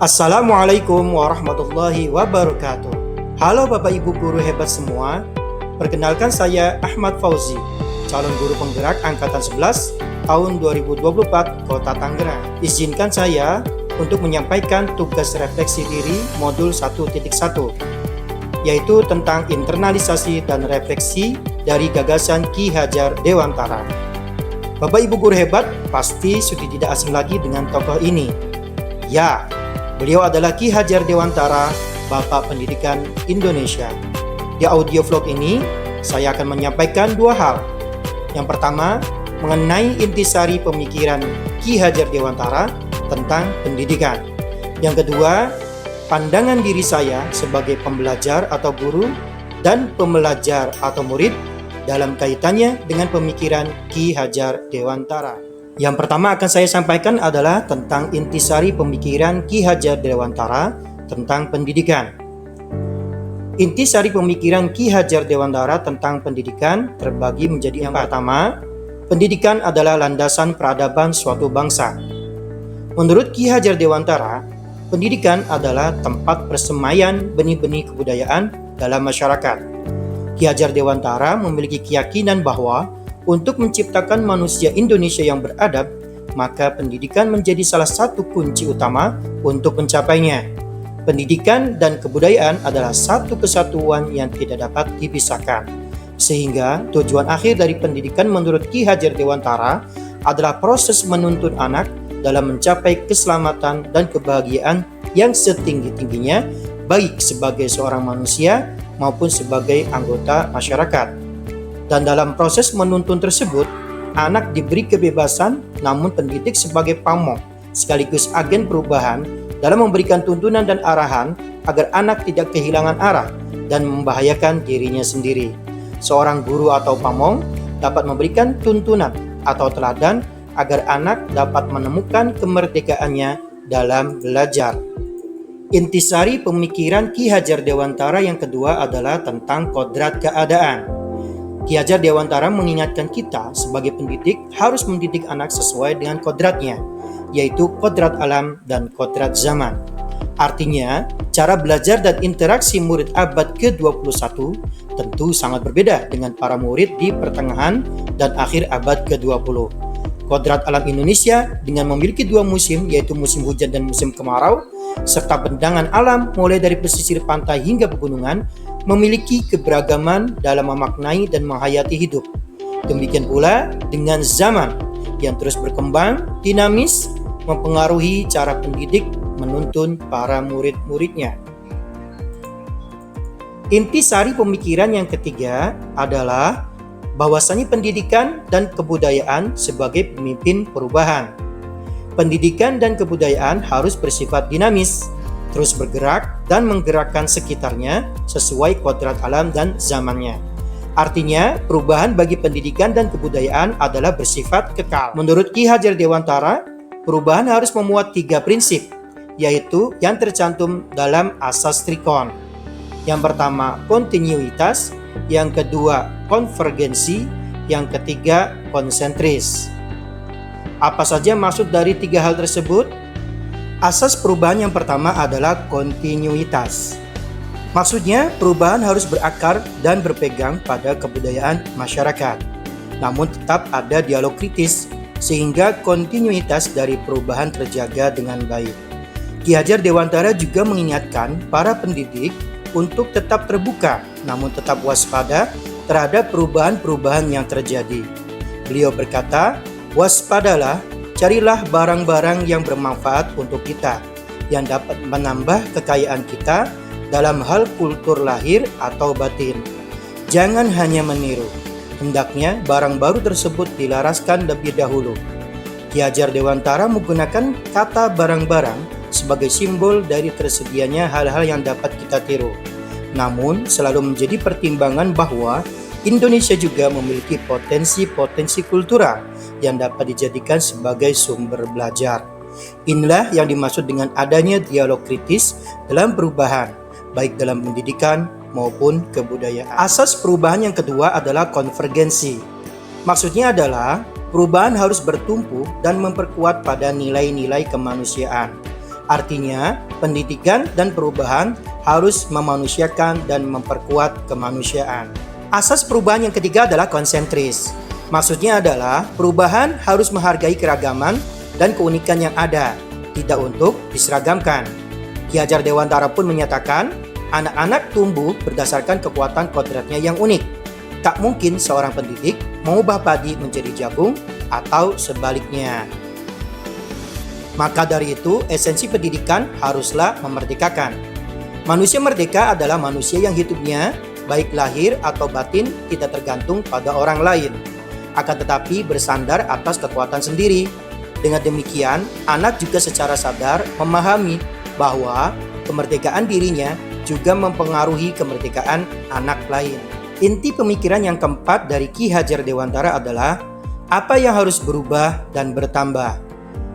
Assalamualaikum warahmatullahi wabarakatuh. Halo Bapak Ibu guru hebat semua. Perkenalkan saya Ahmad Fauzi, calon guru penggerak angkatan 11 tahun 2024 Kota Tangerang. Izinkan saya untuk menyampaikan tugas refleksi diri modul 1.1, yaitu tentang internalisasi dan refleksi dari gagasan Ki Hajar Dewantara. Bapak Ibu guru hebat pasti sudah tidak asing lagi dengan tokoh ini. Ya, beliau adalah Ki Hajar Dewantara, Bapak Pendidikan Indonesia. Di audio vlog ini, saya akan menyampaikan dua hal. Yang pertama, mengenai intisari pemikiran Ki Hajar Dewantara tentang pendidikan. Yang kedua, pandangan diri saya sebagai pembelajar atau guru dan pembelajar atau murid dalam kaitannya dengan pemikiran Ki Hajar Dewantara. Yang pertama akan saya sampaikan adalah tentang intisari pemikiran Ki Hajar Dewantara tentang pendidikan. Intisari pemikiran Ki Hajar Dewantara tentang pendidikan terbagi menjadi empat. Pertama, pendidikan adalah landasan peradaban suatu bangsa. Menurut Ki Hajar Dewantara, pendidikan adalah tempat persemaian benih-benih kebudayaan dalam masyarakat. Ki Hajar Dewantara memiliki keyakinan bahwa untuk menciptakan manusia Indonesia yang beradab, maka pendidikan menjadi salah satu kunci utama untuk mencapainya. Pendidikan dan kebudayaan adalah satu kesatuan yang tidak dapat dipisahkan. Sehingga tujuan akhir dari pendidikan menurut Ki Hajar Dewantara adalah proses menuntun anak dalam mencapai keselamatan dan kebahagiaan yang setinggi-tingginya, baik sebagai seorang manusia maupun sebagai anggota masyarakat. Dan dalam proses menuntun tersebut, anak diberi kebebasan, namun pendidik sebagai pamong sekaligus agen perubahan dalam memberikan tuntunan dan arahan agar anak tidak kehilangan arah dan membahayakan dirinya sendiri. Seorang guru atau pamong dapat memberikan tuntunan atau teladan agar anak dapat menemukan kemerdekaannya dalam belajar. Intisari pemikiran Ki Hajar Dewantara yang kedua adalah tentang kodrat keadaan. Ki Hajar Dewantara mengingatkan kita sebagai pendidik harus mendidik anak sesuai dengan kodratnya, yaitu kodrat alam dan kodrat zaman. Artinya, cara belajar dan interaksi murid abad ke-21 tentu sangat berbeda dengan para murid di pertengahan dan akhir abad ke-20. Kodrat alam Indonesia dengan memiliki dua musim, yaitu musim hujan dan musim kemarau, serta bendangan alam mulai dari pesisir pantai hingga pegunungan, memiliki keberagaman dalam memaknai dan menghayati hidup. Demikian pula dengan zaman yang terus berkembang, dinamis, mempengaruhi cara pendidik menuntun para murid-muridnya. Intisari pemikiran yang ketiga adalah bahwasanya pendidikan dan kebudayaan sebagai pemimpin perubahan. Pendidikan dan kebudayaan harus bersifat dinamis, terus bergerak dan menggerakkan sekitarnya sesuai kodrat alam dan zamannya. Artinya, perubahan bagi pendidikan dan kebudayaan adalah bersifat kekal. Menurut Ki Hajar Dewantara, perubahan harus memuat tiga prinsip, yaitu yang tercantum dalam asas Trikon. Yang pertama, kontinuitas, yang kedua, konvergensi, yang ketiga, konsentris. Apa saja maksud dari tiga hal tersebut? Asas perubahan yang pertama adalah kontinuitas. Maksudnya, perubahan harus berakar dan berpegang pada kebudayaan masyarakat. Namun tetap ada dialog kritis, sehingga kontinuitas dari perubahan terjaga dengan baik. Ki Hajar Dewantara juga mengingatkan para pendidik untuk tetap terbuka, namun tetap waspada terhadap perubahan-perubahan yang terjadi. Beliau berkata, waspadalah, carilah barang-barang yang bermanfaat untuk kita, yang dapat menambah kekayaan kita dalam hal kultur lahir atau batin. Jangan hanya meniru, hendaknya barang baru tersebut dilaraskan lebih dahulu. Ki Hajar Dewantara menggunakan kata barang-barang sebagai simbol dari tersedianya hal-hal yang dapat kita tiru. Namun, selalu menjadi pertimbangan bahwa Indonesia juga memiliki potensi-potensi kultural yang dapat dijadikan sebagai sumber belajar. Inilah yang dimaksud dengan adanya dialog kritis dalam perubahan, baik dalam pendidikan maupun kebudayaan. Asas perubahan yang kedua adalah konvergensi. Maksudnya adalah perubahan harus bertumpu dan memperkuat pada nilai-nilai kemanusiaan. Artinya, pendidikan dan perubahan harus memanusiakan dan memperkuat kemanusiaan. Asas perubahan yang ketiga adalah konsentris. Maksudnya adalah perubahan harus menghargai keragaman dan keunikan yang ada, tidak untuk diseragamkan. Ki Hajar Dewantara pun menyatakan, anak-anak tumbuh berdasarkan kekuatan kodratnya yang unik. Tak mungkin seorang pendidik mengubah padi menjadi jagung atau sebaliknya. Maka dari itu, esensi pendidikan haruslah memerdekakan. Manusia merdeka adalah manusia yang hidupnya, baik lahir atau batin, tidak tergantung pada orang lain, akan tetapi bersandar atas kekuatan sendiri. Dengan demikian, anak juga secara sadar memahami bahwa kemerdekaan dirinya juga mempengaruhi kemerdekaan anak lain. Inti pemikiran yang keempat dari Ki Hajar Dewantara adalah apa yang harus berubah dan bertambah.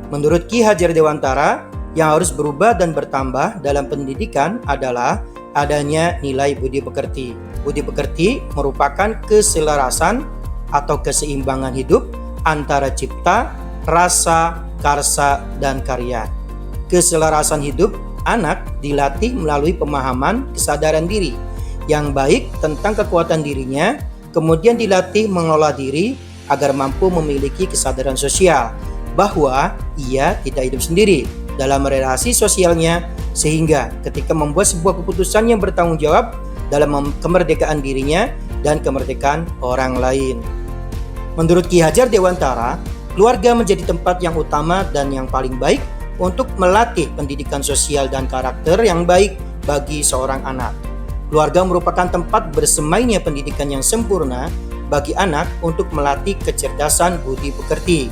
Menurut Ki Hajar Dewantara, yang harus berubah dan bertambah dalam pendidikan adalah adanya nilai budi pekerti. Budi pekerti merupakan keselarasan atau keseimbangan hidup antara cipta, rasa, karsa, dan karya. Keselarasan hidup anak dilatih melalui pemahaman kesadaran diri yang baik tentang kekuatan dirinya, kemudian dilatih mengelola diri agar mampu memiliki kesadaran sosial bahwa ia tidak hidup sendiri dalam relasi sosialnya, sehingga ketika membuat sebuah keputusan yang bertanggung jawab dalam kemerdekaan dirinya dan kemerdekaan orang lain. Menurut Ki Hajar Dewantara, keluarga menjadi tempat yang utama dan yang paling baik untuk melatih pendidikan sosial dan karakter yang baik bagi seorang anak. Keluarga merupakan tempat bersemainya pendidikan yang sempurna bagi anak untuk melatih kecerdasan budi pekerti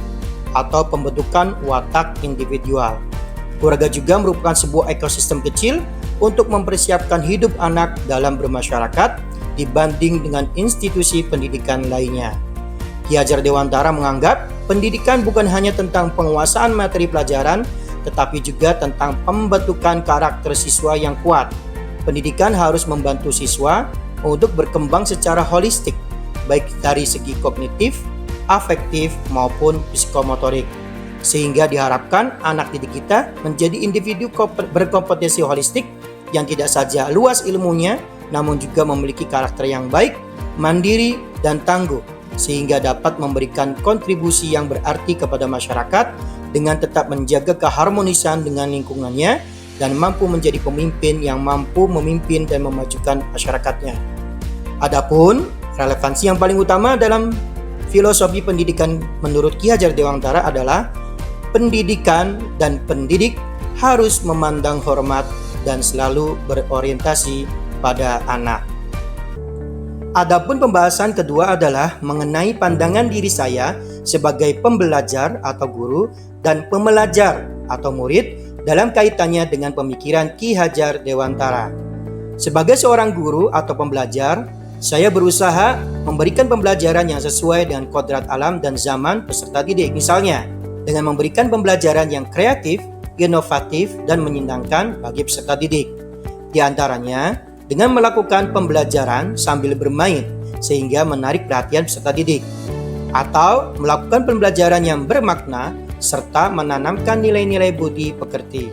atau pembentukan watak individual. Keluarga juga merupakan sebuah ekosistem kecil untuk mempersiapkan hidup anak dalam bermasyarakat dibanding dengan institusi pendidikan lainnya. Ki Hajar Dewantara menganggap pendidikan bukan hanya tentang penguasaan materi pelajaran, tetapi juga tentang pembentukan karakter siswa yang kuat. Pendidikan harus membantu siswa untuk berkembang secara holistik, baik dari segi kognitif, afektif, maupun psikomotorik. Sehingga diharapkan anak didik kita menjadi individu berkompetensi holistik yang tidak saja luas ilmunya, namun juga memiliki karakter yang baik, mandiri, dan tangguh, sehingga dapat memberikan kontribusi yang berarti kepada masyarakat dengan tetap menjaga keharmonisan dengan lingkungannya dan mampu menjadi pemimpin yang mampu memimpin dan memajukan masyarakatnya. Adapun relevansi yang paling utama dalam filosofi pendidikan menurut Ki Hajar Dewantara adalah pendidikan dan pendidik harus memandang hormat dan selalu berorientasi pada anak. Adapun pembahasan kedua adalah mengenai pandangan diri saya sebagai pembelajar atau guru dan pembelajar atau murid dalam kaitannya dengan pemikiran Ki Hajar Dewantara. Sebagai seorang guru atau pembelajar, saya berusaha memberikan pembelajaran yang sesuai dengan kodrat alam dan zaman peserta didik. Misalnya, dengan memberikan pembelajaran yang kreatif, inovatif, dan menyenangkan bagi peserta didik. Di antaranya, dengan melakukan pembelajaran sambil bermain sehingga menarik perhatian peserta didik. Atau melakukan pembelajaran yang bermakna serta menanamkan nilai-nilai budi pekerti.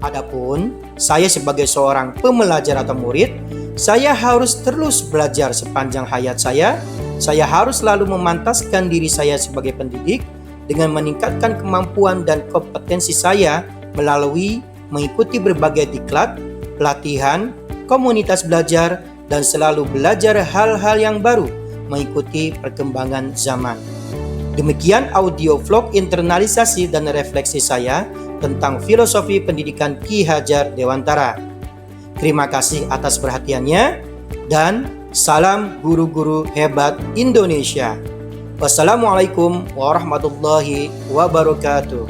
Adapun saya sebagai seorang pembelajar atau murid, saya harus terus belajar sepanjang hayat saya. Saya harus selalu memantaskan diri saya sebagai pendidik dengan meningkatkan kemampuan dan kompetensi saya melalui mengikuti berbagai diklat, pelatihan, komunitas belajar, dan selalu belajar hal-hal yang baru mengikuti perkembangan zaman. Demikian audio vlog internalisasi dan refleksi saya tentang filosofi pendidikan Ki Hajar Dewantara. Terima kasih atas perhatiannya dan salam guru-guru hebat Indonesia. Wassalamualaikum warahmatullahi wabarakatuh.